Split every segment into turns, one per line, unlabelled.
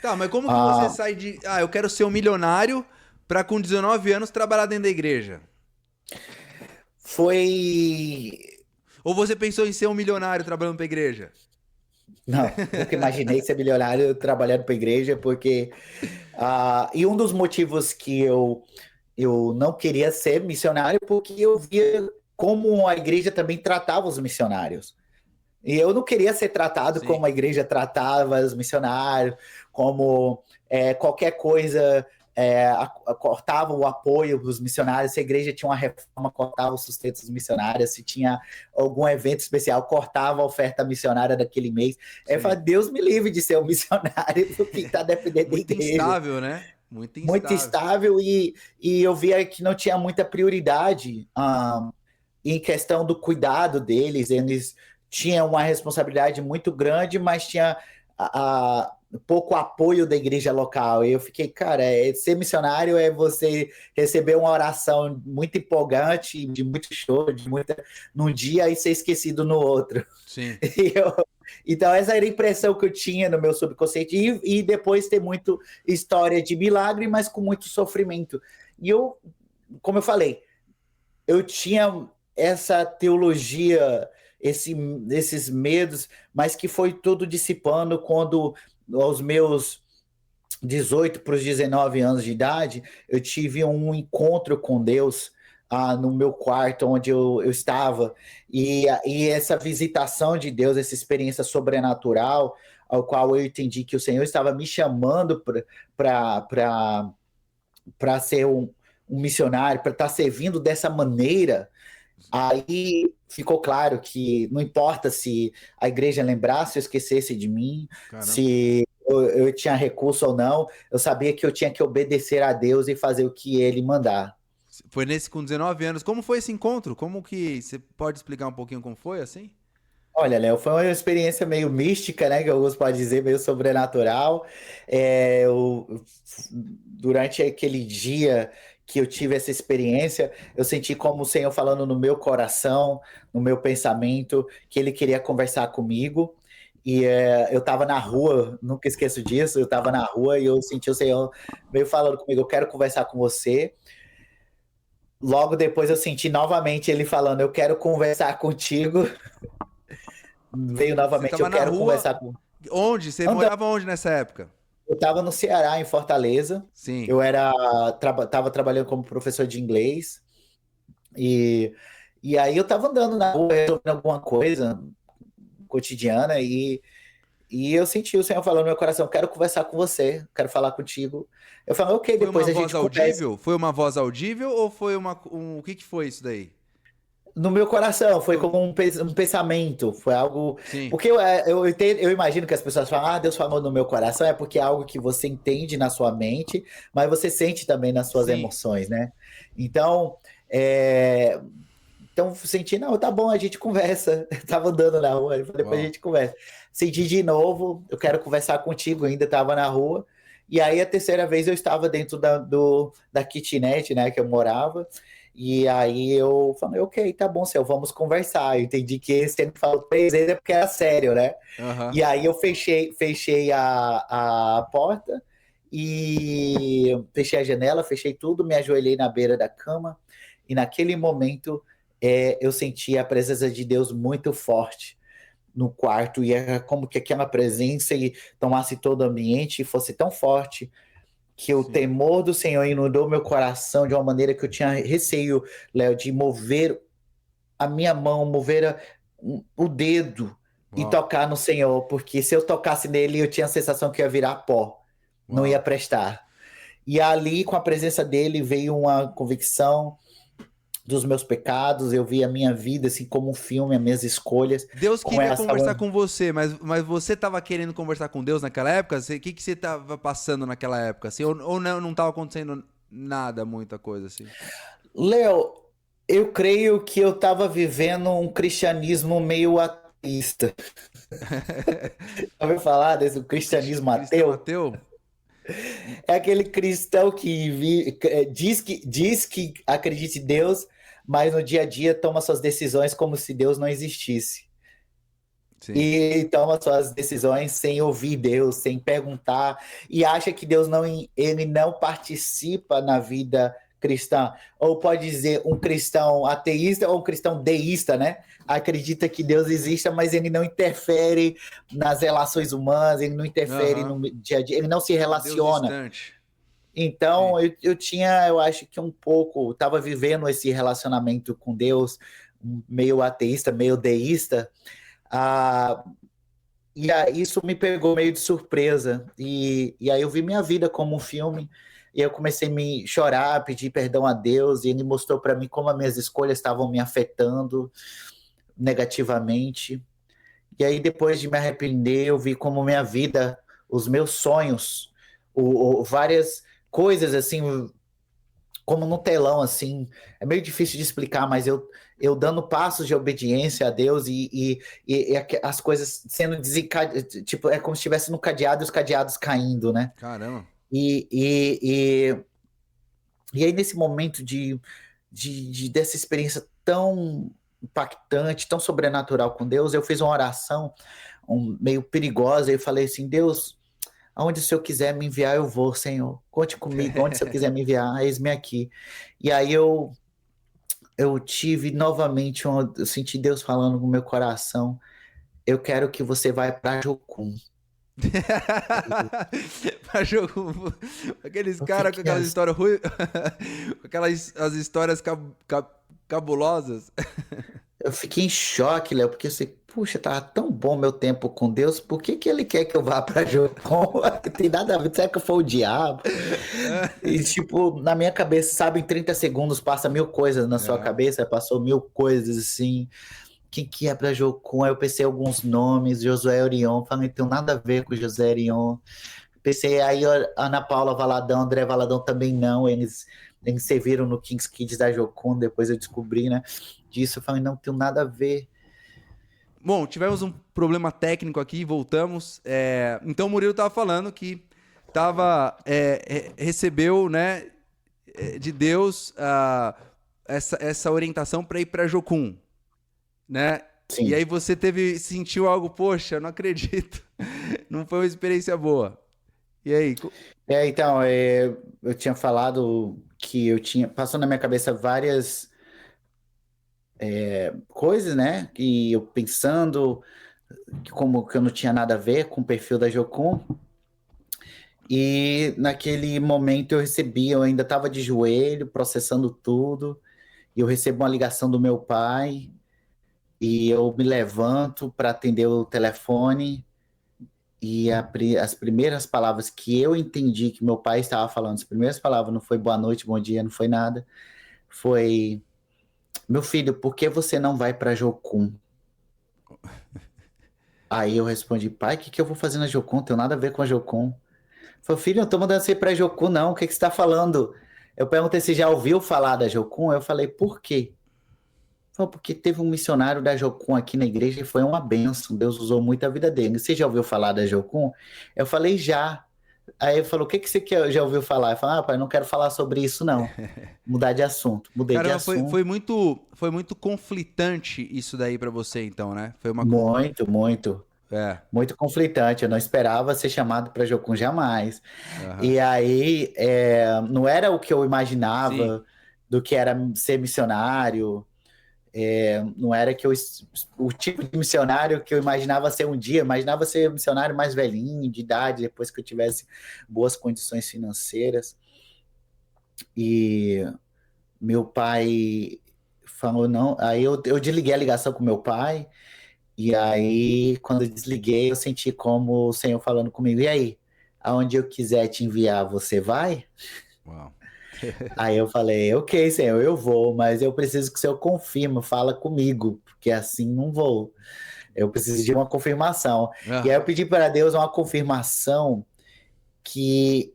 Tá, mas como que você
Ah,
sai de, eu quero ser um milionário pra com 19 anos trabalhar dentro da igreja?
foi.
Ou você pensou em ser um milionário trabalhando pra igreja?
Não, nunca imaginei ser milionário trabalhando para a igreja, porque. E um dos motivos que eu não queria ser missionário, porque eu via como a igreja também tratava os missionários. E eu não queria ser tratado
Sim.
como a igreja tratava os missionários, como qualquer coisa cortava o apoio dos missionários. Se a igreja tinha uma reforma, cortava o sustento dos missionários. Se tinha algum evento especial, cortava a oferta missionária daquele mês. Eu
Sim.
falei, Deus me livre de ser um missionário que está dependendo da
Muito
igreja.
instável, né? Muito
Muito
instável.
estável e eu via que não tinha muita prioridade em questão do cuidado deles. Eles tinham uma responsabilidade muito grande, mas tinha pouco apoio da igreja local. E eu fiquei, cara, ser missionário é você receber uma oração muito empolgante, de muito choro, de muita num dia e ser esquecido no outro.
Sim.
E eu, então, essa era a impressão que eu tinha no meu subconsciente. E depois ter muito história de milagre, mas com muito sofrimento. E eu, como eu falei, eu tinha essa teologia, esses medos, mas que foi tudo dissipando quando, aos meus 18 para os 19 anos de idade, eu tive um encontro com Deus no meu quarto, onde eu estava, e essa visitação de Deus, essa experiência sobrenatural, ao qual eu entendi que o Senhor estava me chamando para ser um missionário, para estar servindo dessa maneira. Aí ficou claro que não importa se a igreja lembrasse ou esquecesse de mim,
Caramba.
se eu tinha recurso ou não, eu sabia que eu tinha que obedecer a Deus e fazer o que ele mandar.
Foi nesse com 19 anos. Como foi esse encontro? Como que você pode explicar um pouquinho como foi assim?
Olha, Léo, foi uma experiência meio mística, né? Que alguns podem dizer, meio sobrenatural. Durante aquele dia que eu tive essa experiência, eu senti como o Senhor falando no meu coração, no meu pensamento, que Ele queria conversar comigo. Eu estava na rua, nunca esqueço disso, eu estava na rua e eu senti o Senhor meio falando comigo, eu quero conversar com você. Logo depois eu senti novamente Ele falando, eu quero conversar contigo. Veio
Você
novamente, eu
tava na
quero
rua.
conversar com
Onde? Você
andando.
morava onde nessa época?
Eu estava no Ceará, em Fortaleza.
Sim.
Eu tava trabalhando como professor de inglês e, e aí eu estava andando na rua resolvendo alguma coisa cotidiana e eu senti o Senhor falando no meu coração, quero conversar com você, quero falar contigo. Eu falei, ok,
Foi uma
depois a
voz
gente conversa.
audível? Foi uma voz audível ou foi o que que foi isso daí?
No meu coração, foi
Foi-
como um pensamento, foi algo.
Sim.
Porque eu imagino que as pessoas falam, Deus falou no meu coração, é porque é algo que você entende na sua mente, mas você sente também nas suas
Sim.
emoções, né? Então, é, então senti, não, tá bom, a gente conversa. Eu tava andando na rua, depois a
Uau.
gente conversa. Senti de novo, eu quero conversar contigo, ainda tava na rua. E aí a terceira vez eu estava dentro da kitnet, né, que eu morava. E aí eu falei, ok, tá bom, Céu, vamos conversar. Eu entendi que você me falou 3 vezes é porque era sério, né?
Aham.
E aí eu fechei a porta e fechei a janela, fechei tudo, me ajoelhei na beira da cama. E naquele momento eu senti a presença de Deus muito forte no quarto. E era como que aquela presença tomasse todo o ambiente e fosse tão forte que o
Sim.
temor do Senhor inundou meu coração de uma maneira que eu tinha receio, Léo, de mover a minha mão, mover o dedo e
Uau.
tocar no Senhor, porque se eu tocasse nele, eu tinha a sensação que ia virar pó, não ia
Uau.
prestar. E ali, com a presença dele, veio uma convicção dos meus pecados, eu vi a minha vida assim como um filme, as minhas escolhas,
Deus
como
queria
elas
conversar
estavam.
com você, mas você estava querendo conversar com Deus naquela época? O que que você estava passando naquela época? Assim, ou não estava acontecendo nada, muita coisa assim?
Léo, eu creio que eu estava vivendo um cristianismo meio ateísta. Já ouviu falar desse cristianismo
Cristão
ateu?
ateu?
É aquele cristão que diz que acredita em Deus, mas no dia a dia toma suas decisões como se Deus não existisse.
Sim.
e toma suas decisões sem ouvir Deus, sem perguntar, e acha que Deus não, ele não participa na vida cristã. Ou pode dizer um cristão ateísta ou um cristão deísta, né? Acredita que Deus exista, mas ele não interfere nas relações humanas, ele não interfere
Aham.
no dia a dia, ele não se
Um Deus
relaciona.
distante. Sim.
Então, eu tinha, eu acho que um pouco, estava vivendo esse relacionamento com Deus, meio ateísta, meio deísta, ah, isso me pegou meio de surpresa. E aí eu vi minha vida como um filme, e eu comecei a me chorar, pedir perdão a Deus, e ele mostrou para mim como as minhas escolhas estavam me afetando negativamente. E aí, depois de me arrepender, eu vi como minha vida, os meus sonhos, várias coisas assim, como no telão, assim, é meio difícil de explicar, mas eu dando passos de obediência a Deus e as coisas sendo desencadeadas, tipo, é como se estivesse no cadeado e os cadeados caindo, né?
Caramba.
E, e, e, e aí, nesse momento dessa experiência tão impactante, tão sobrenatural com Deus, eu fiz uma oração meio perigosa, e eu falei assim, Deus, aonde o Senhor quiser me enviar, eu vou, Senhor. Conte comigo, onde o Senhor quiser me enviar, eis-me aqui. E aí eu tive novamente, eu senti Deus falando no meu coração, eu quero que você vá para Jocum.
Pra jogo. Aqueles
Eu
caras com
fiquei
aquelas
assim,
histórias ruins. Aquelas as histórias cabulosas.
eu fiquei em choque, Léo, porque eu sei, puxa, tava tão bom meu tempo com Deus, por que ele quer que eu vá para Jocum? Tem nada a ver, será que foi o diabo? E, tipo, na minha cabeça, sabe, em 30 segundos passa mil coisas na sua
É.
cabeça, passou mil coisas, assim, quem que é para Jocum? Aí eu pensei em alguns nomes, Josué Orion, falei, não tem nada a ver com José Orion. Pensei aí, Ana Paula Valadão, André Valadão também não, eles serviram no Kings Kids da Jocum, depois eu descobri, né, disso, eu falei, não tem nada a ver.
Bom, tivemos um problema técnico aqui, voltamos. Então o Murilo tava falando que recebeu, né, de Deus essa orientação para ir para Jocum, né? E
Sim.
aí você sentiu algo, poxa, eu não acredito. Não foi uma experiência boa. E aí?
Então, eu tinha falado que passou na minha cabeça várias coisas, né, e eu pensando que como que eu não tinha nada a ver com o perfil da Jocum. E naquele momento eu ainda estava de joelho, processando tudo, e eu recebo uma ligação do meu pai, e eu me levanto para atender o telefone, e as primeiras palavras que eu entendi que meu pai estava falando, as primeiras palavras não foi boa noite, bom dia, não foi nada, foi, meu filho, por que você não vai para Jocum? Aí eu respondi, pai, o que eu vou fazer na Jocum? Não tem nada a ver com a Jocum. Falei, filho, eu não tô mandando você ir pra Jocum, não. O que você está falando? Eu perguntei se já ouviu falar da Jocum. Eu falei, por quê? Falei, porque teve um missionário da Jocum aqui na igreja e foi uma bênção. Deus usou muito a vida dele. Você já ouviu falar da Jocum? Eu falei, já. Aí ele falou, o que você já ouviu falar? Eu falei, pai, não quero falar sobre isso, não. Mudar de assunto. Mudei de
Caramba,
assunto.
foi muito conflitante isso daí pra você, então, né? Foi uma.
Muito, muito.
É.
Muito conflitante. Eu não esperava ser chamado para Jocum jamais.
Aham.
E aí, não era o que eu
Sim.
imaginava do que era ser missionário. Não era o tipo de missionário que eu imaginava ser um dia. Eu imaginava ser um missionário mais velhinho, de idade, depois que eu tivesse boas condições financeiras. E meu pai falou não. Aí eu desliguei a ligação com meu pai. E aí, quando eu desliguei, eu senti como o Senhor falando comigo. E aí, aonde eu quiser te enviar, você vai?
Uau.
Aí eu falei, ok, Senhor, eu vou, mas eu preciso que o Senhor confirme, fala comigo, porque assim não vou. Eu preciso de uma confirmação. E aí eu
Aham.
pedi para Deus uma confirmação que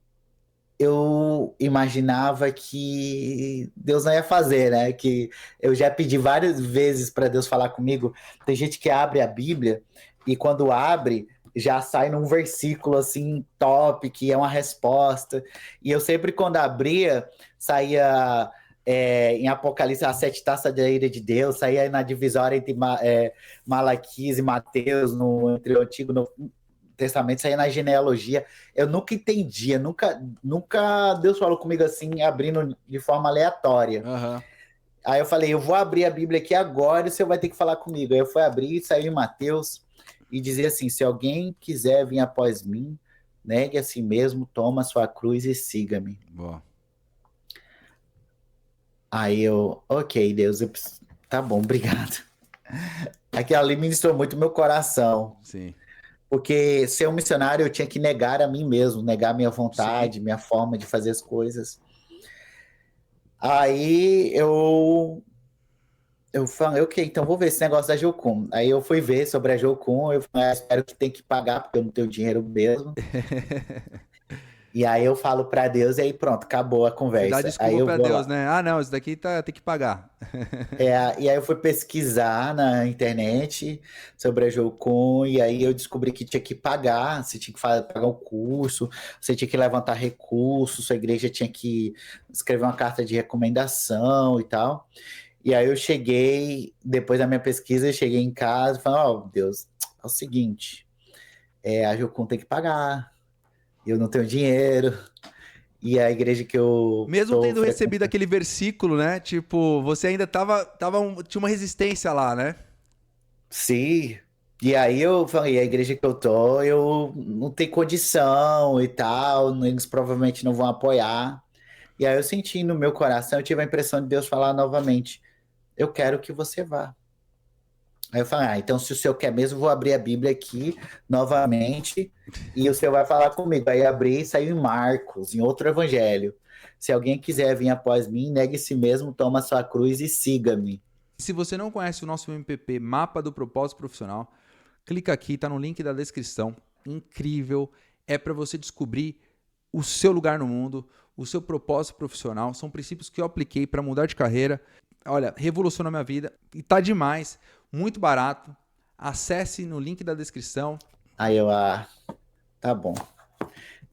eu imaginava que Deus não ia fazer, né? Que eu já pedi várias vezes para Deus falar comigo. Tem gente que abre a Bíblia e quando abre já sai num versículo assim top, que é uma resposta. E eu sempre quando abria saía em Apocalipse, as 7 taças da ira de Deus, saía na divisória entre Malaquias e Mateus, entre o Antigo e o Novo Testamento, saía na genealogia. Eu nunca entendia, nunca Deus falou comigo assim, abrindo de forma aleatória.
Aham.
Aí eu falei, eu vou abrir a Bíblia aqui agora e você vai ter que falar comigo. Aí eu fui abrir, saiu em Mateus e dizia assim, se alguém quiser vir após mim, negue a si mesmo, toma a sua cruz e siga-me.
Boa.
Aí eu, ok, Deus, tá bom, obrigado. Aquilo ali ministrou muito meu coração.
Sim.
Porque ser um missionário eu tinha que negar a mim mesmo, negar minha vontade, minha forma de fazer as coisas. Aí eu falei, ok, então vou ver esse negócio da Jocum. Aí eu fui ver sobre a Jocum, eu falei, espero que tem que pagar, porque eu não tenho dinheiro mesmo. E aí eu falo para Deus e aí pronto, acabou a
Você
conversa.
dá
Aí
desculpa
eu
pra
vou
Deus,
lá.
né? Ah, não, isso daqui tem que pagar.
E aí eu fui pesquisar na internet sobre a Jocum e aí eu descobri que tinha que pagar, você tinha que pagar o curso, você tinha que levantar recursos, sua igreja tinha que escrever uma carta de recomendação e tal. E aí eu cheguei, depois da minha pesquisa, eu cheguei em casa e falei, ó, Deus, é o seguinte, a Jocum tem que pagar, eu não tenho dinheiro, e a igreja que eu
Mesmo
tô
tendo recebido
frequentando.
aquele versículo, né? Tipo, você ainda tinha uma resistência lá, né?
Sim. E aí eu falei, a igreja que eu tô, eu não tenho condição e tal, eles provavelmente não vão apoiar. E aí eu senti no meu coração, eu tive a impressão de Deus falar novamente, eu quero que você vá. Aí eu falei, então se o senhor quer mesmo, vou abrir a Bíblia aqui novamente e o senhor vai falar comigo. Aí abri e saiu em Marcos, em outro evangelho. Se alguém quiser vir após mim, negue si mesmo, toma sua cruz e siga-me.
Se você não conhece o nosso MPP, Mapa do Propósito Profissional, clica aqui, tá no link da descrição. Incrível, é para você descobrir o seu lugar no mundo, o seu propósito profissional. São princípios que eu apliquei para mudar de carreira. Olha, revolucionou minha vida e tá demais, muito barato. Acesse no link da descrição.
Aí eu, tá bom.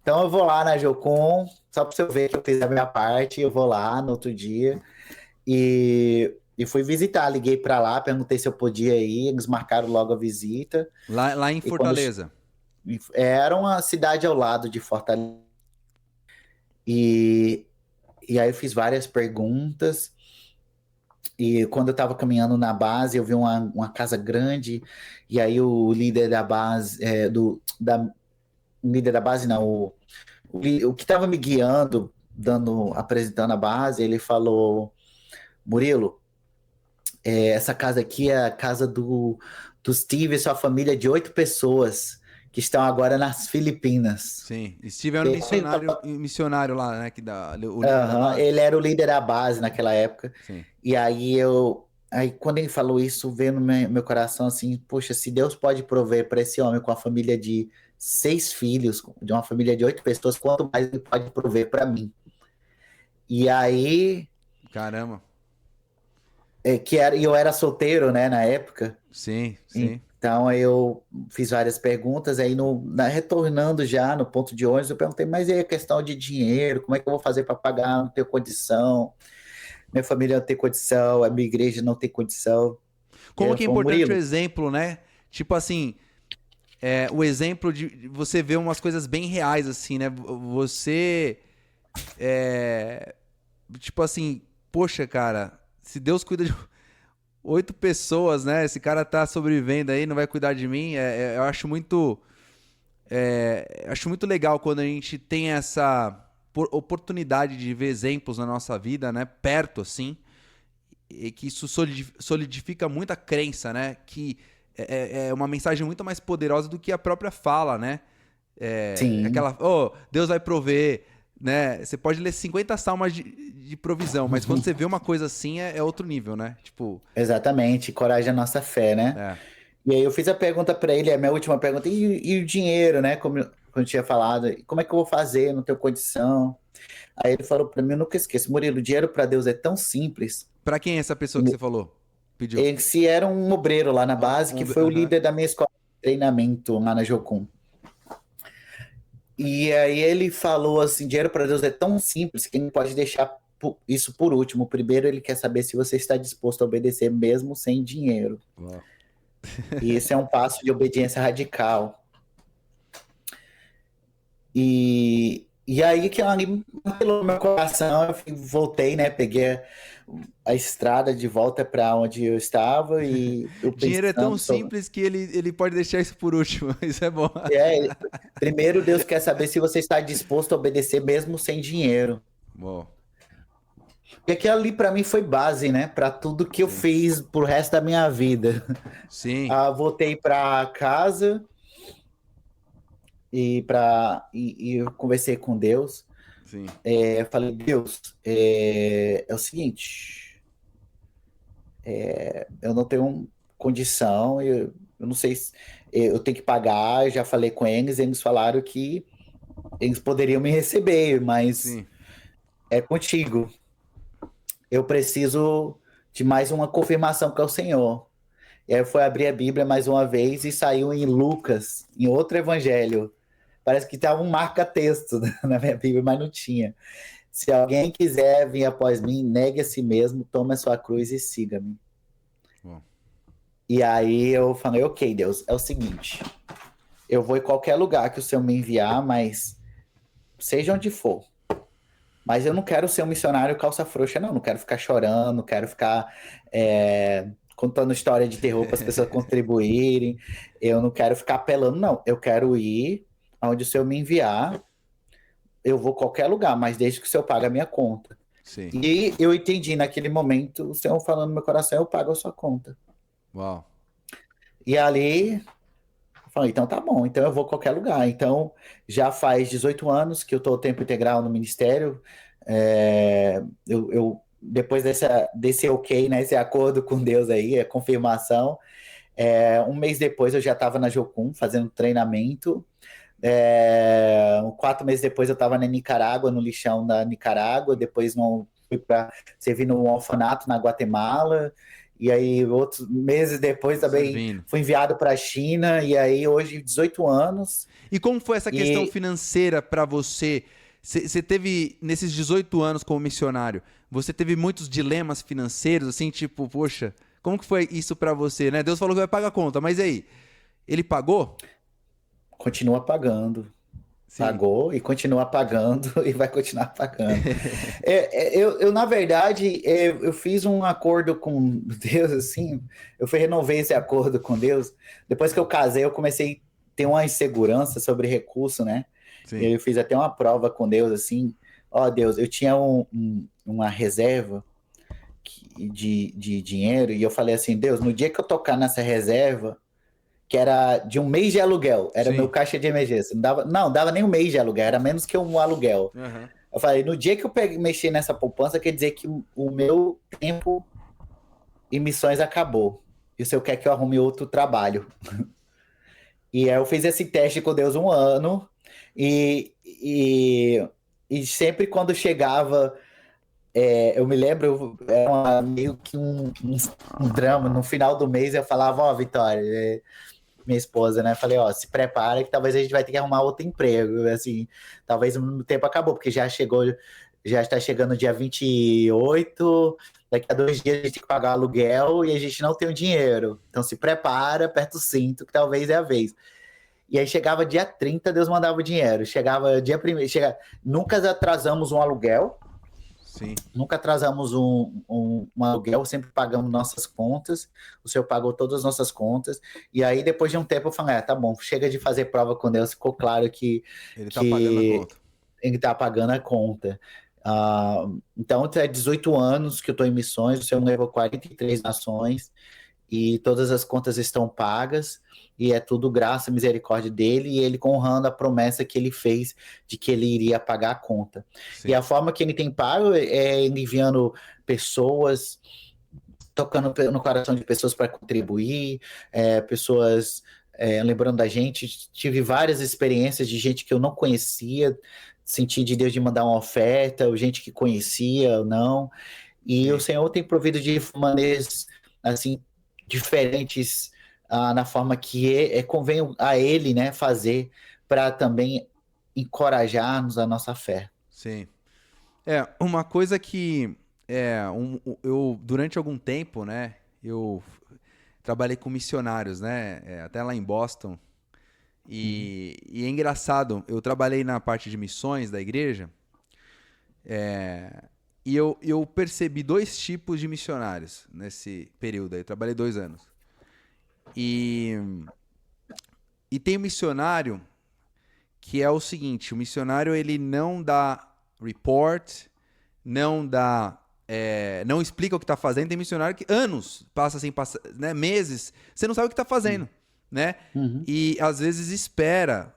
Então eu vou lá na Jocum, só para você ver que eu fiz a minha parte, eu vou lá no outro dia e fui visitar, liguei para lá, perguntei se eu podia ir, eles marcaram logo a visita.
Lá em
E quando
Fortaleza.
era uma cidade ao lado de Fortaleza. E aí eu fiz várias perguntas. E quando eu estava caminhando na base, eu vi uma casa grande. E aí o líder da base, o líder da base não, o que estava me guiando, apresentando a base, ele falou, Murilo, essa casa aqui é a casa do Steve e sua família de 8 pessoas que estão agora nas Filipinas.
Sim, Steve era um missionário lá, né? O líder da
Aham,
base.
ele era o líder da base naquela época.
Sim.
E aí quando ele falou isso, veio no meu coração assim, poxa, se Deus pode prover para esse homem com a família de 6 filhos, de uma família de 8 pessoas, quanto mais ele pode prover para mim. E aí,
Caramba.
eu era solteiro, né, na época.
Sim, sim.
Então eu fiz várias perguntas, aí retornando já no ponto de ônibus, eu perguntei, mas e aí a questão de dinheiro, como é que eu vou fazer para pagar? Não tenho condição, minha família não tem condição, a minha igreja não tem condição. E aí
Como
ele
que é
falou,
importante o
Murilo,
exemplo, né? Tipo assim, o exemplo de você ver umas coisas bem reais, assim, né? Você, tipo assim, poxa, cara, se Deus cuida de 8 pessoas, né? Esse cara tá sobrevivendo aí, não vai cuidar de mim. Eu acho muito legal quando a gente tem essa oportunidade de ver exemplos na nossa vida, né? Perto, assim, e que isso solidifica muito a crença, né? Que é uma mensagem muito mais poderosa do que a própria fala, né?
sim,
Aquela, Deus vai prover, né? Você pode ler 50 salmas de provisão, mas quando você vê uma coisa assim, é outro nível, né? Tipo,
exatamente, coragem é a nossa fé, né?
é.
E aí eu fiz a pergunta para ele, a minha última pergunta, e o dinheiro, né? Como eu tinha falado, como é que eu vou fazer? Não tenho condição. Aí ele falou para mim, eu nunca esqueço, Murilo, o dinheiro para Deus é tão simples.
Pra quem é essa pessoa que você falou? Pediu.
Ele se era um obreiro lá na base, que foi o
Aham.
líder da minha escola de treinamento lá na Jocum. E aí ele falou assim, dinheiro para Deus é tão simples que ele pode deixar isso por último. Primeiro, ele quer saber se você está disposto a obedecer mesmo sem dinheiro.
Uau.
E esse é um passo de obediência radical. E aí que ali pelo meu coração, voltei, né? Peguei a estrada de volta para onde eu estava e eu
Dinheiro é tão
pensando sobre...
simples que ele pode deixar isso por último. Isso é bom.
Primeiro, Deus quer saber se você está disposto a obedecer mesmo sem dinheiro.
Bom.
E aquilo ali para mim foi base, né? Para tudo que eu fiz pro resto da minha vida.
Sim.
Voltei para casa e eu conversei com Deus.
Sim.
Eu falei, Deus, é o seguinte, eu não tenho condição, eu não sei se eu tenho que pagar, eu já falei com eles falaram que eles poderiam me receber, mas
Sim.
é contigo. Eu preciso de mais uma confirmação que é o Senhor. E aí eu fui abrir a Bíblia mais uma vez e saiu em Lucas, em outro evangelho. Parece que estava um marca-texto na minha Bíblia, mas não tinha. Se alguém quiser vir após mim, negue a si mesmo, tome a sua cruz e siga-me. E aí eu falei, ok, Deus, é o seguinte, eu vou em qualquer lugar que o Senhor me enviar, mas seja onde for. Mas eu não quero ser um missionário calça frouxa, não quero ficar chorando, não quero ficar contando história de terror para as pessoas contribuírem, eu não quero ficar apelando, não. Eu quero ir aonde o Senhor me enviar, eu vou a qualquer lugar, mas desde que o Senhor pague a minha conta.
Sim.
E eu entendi naquele momento, o Senhor falando no meu coração, eu pago a sua conta.
Uau. E
ali, eu falei, então tá bom, então eu vou a qualquer lugar. Então, já faz 18 anos que eu estou tempo integral no ministério. Depois desse ok, né, esse acordo com Deus aí, a confirmação, um mês depois eu já estava na Jocum fazendo treinamento. 4 meses depois eu estava na Nicarágua, no lixão da Nicarágua, depois fui para servir no orfanato na Guatemala, e aí outros meses depois também fui enviado para a China, e aí hoje 18 anos.
E como foi essa questão financeira para você? Você teve, nesses 18 anos como missionário, você teve muitos dilemas financeiros, assim, tipo, poxa, como que foi isso para você, né? Deus falou que vai pagar a conta, mas e aí? Ele pagou?
Continua pagando.
Sim.
Pagou e continua pagando e vai continuar pagando. Na verdade, eu fiz um acordo com Deus, assim, eu renovei esse acordo com Deus. Depois que eu casei, eu comecei a ter uma insegurança sobre recurso, né?
Sim.
Eu fiz até uma prova com Deus, assim, Deus, eu tinha uma reserva de dinheiro e eu falei assim, Deus, no dia que eu tocar nessa reserva, que era de um mês de aluguel, era meu caixa de emergência. Não dava nem um mês de aluguel, era menos que um aluguel.
Uhum.
Eu falei, no dia que eu mexi nessa poupança, quer dizer que o meu tempo em missões acabou. E o Senhor quer que eu arrume outro trabalho. E aí eu fiz esse teste com Deus 1 ano, e sempre quando chegava, eu me lembro, era meio que um drama, no final do mês eu falava, Vitória, minha esposa, né? Falei, se prepara que talvez a gente vai ter que arrumar outro emprego, assim, talvez o tempo acabou, porque já está chegando o dia 28, daqui a 2 dias a gente tem que pagar aluguel e a gente não tem o dinheiro, então se prepara, aperta o cinto, que talvez é a vez. E aí chegava dia 30, Deus mandava o dinheiro, chegava dia 1º, nunca atrasamos um aluguel.
Sim.
Nunca atrasamos um aluguel, sempre pagamos nossas contas, o Senhor pagou todas as nossas contas, e aí depois de um tempo eu falei, tá bom, chega de fazer prova com Deus, ficou claro que
ele tá pagando a conta.
Ele tá pagando a conta. Então, é 18 anos que eu tô em missões, o Senhor me levou 43 nações, e todas as contas estão pagas, e é tudo graça e misericórdia dele, e ele honrando a promessa que ele fez de que ele iria pagar a conta. Sim. E a forma que ele tem pago é enviando pessoas, tocando no coração de pessoas para contribuir, pessoas lembrando da gente. Tive várias experiências de gente que eu não conhecia, senti de Deus de mandar uma oferta, ou gente que conhecia ou não, e Sim. O Senhor tem provido de maneiras assim diferentes, na forma que convém a ele, né, fazer, para também encorajar-nos a nossa fé.
Sim. Uma coisa que eu durante algum tempo, né, eu trabalhei com missionários, né, até lá em Boston. E é engraçado, eu trabalhei na parte de missões da igreja, e eu percebi dois tipos de missionários nesse período aí. Eu trabalhei 2 anos. E, e tem missionário que é o seguinte: o missionário ele não dá report, não dá, não explica o que está fazendo. Tem missionário que anos passa sem passar, né, meses, você não sabe o que está fazendo, né?
Uhum.
E às vezes espera,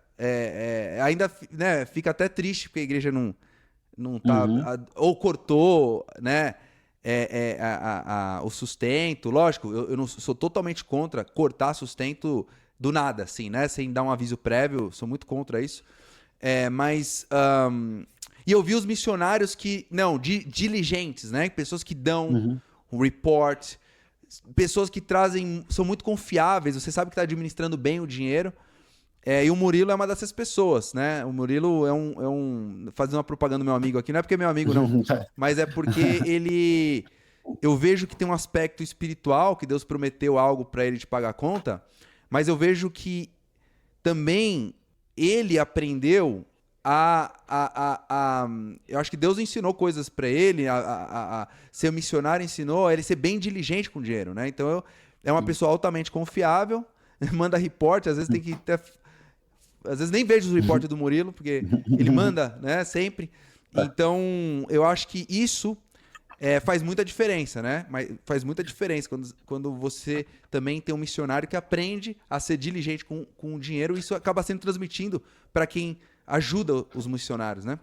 ainda, né, fica até triste porque a igreja não tá,
Uhum.
ou cortou, né, o sustento. Lógico, eu não sou totalmente contra cortar sustento do nada, assim, né, sem dar um aviso prévio. Sou muito contra isso. Mas e eu vi os missionários que não diligentes, né, pessoas que dão
Uhum.
um report, pessoas que trazem, são muito confiáveis. Você sabe que está administrando bem o dinheiro. E o Murilo é uma dessas pessoas, né? O Murilo fazendo uma propaganda do meu amigo aqui, não é porque é meu amigo, não, mas é porque eu vejo que tem um aspecto espiritual, que Deus prometeu algo para ele de pagar a conta, mas eu vejo que também ele aprendeu eu acho que Deus ensinou coisas para ele, a ser missionário, ensinou a ele ser bem diligente com o dinheiro, né? Então é uma pessoa altamente confiável, manda reporte, às vezes tem que ter. Às vezes nem vejo os reportes do Murilo, porque ele manda, né, sempre. Então, eu acho que isso faz muita diferença, né? Mas faz muita diferença quando você também tem um missionário que aprende a ser diligente com o dinheiro. Isso acaba sendo transmitindo para quem ajuda os missionários, né?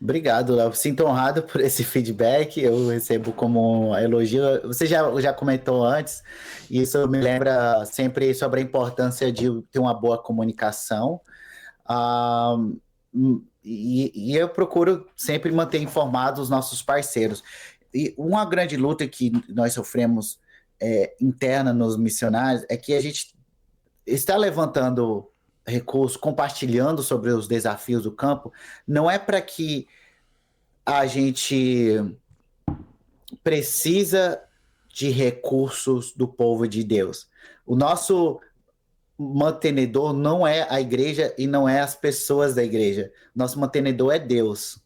Obrigado, Léo. Sinto honrado por esse feedback. Eu recebo como um elogio. Você já comentou antes, e isso me lembra sempre sobre a importância de ter uma boa comunicação. Ah, e eu procuro sempre manter informados os nossos parceiros. E uma grande luta que nós sofremos interna nos missionários é que a gente está levantando recursos, compartilhando sobre os desafios do campo, não é para que a gente precisa de recursos do povo de Deus. O nosso mantenedor não é a igreja e não é as pessoas da igreja. Nosso mantenedor é Deus.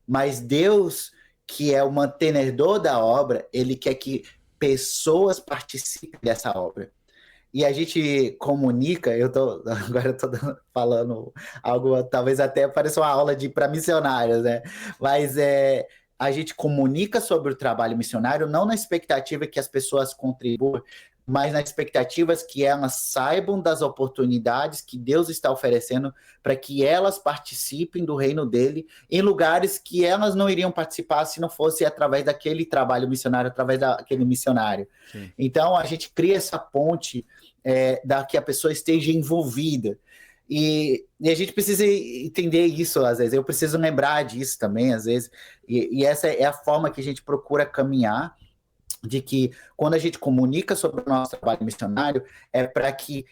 Mas Deus, que é o mantenedor da obra, ele quer que pessoas participem dessa obra. E a gente comunica, agora eu tô falando algo, talvez até pareça uma aula para missionários, né? Mas a gente comunica sobre o trabalho missionário não na expectativa que as pessoas contribuam, mas nas expectativas que elas saibam das oportunidades que Deus está oferecendo para que elas participem do reino dele em lugares que elas não iriam participar se não fosse através daquele trabalho missionário, através daquele missionário.
Sim.
Então, a gente cria essa ponte da que a pessoa esteja envolvida. E a gente precisa entender isso, às vezes. Eu preciso lembrar disso também, às vezes. E essa é a forma que a gente procura caminhar, de que quando a gente comunica sobre o nosso trabalho missionário, é para que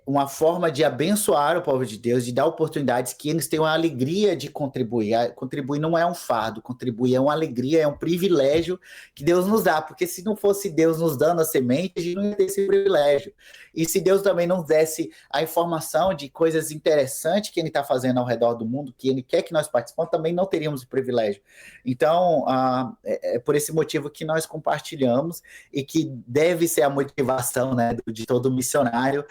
uma forma de abençoar o povo de Deus, de dar oportunidades que eles tenham a alegria de contribuir. Contribuir não é um fardo, contribuir é uma alegria, é um privilégio que Deus nos dá, porque se não fosse Deus nos dando a semente, a gente não ia ter esse privilégio. E se Deus também não desse a informação de coisas interessantes que Ele está fazendo ao redor do mundo, que Ele quer que nós participemos, também não teríamos o privilégio. Então, é por esse motivo que nós compartilhamos e que deve ser a motivação, né, de todo missionário,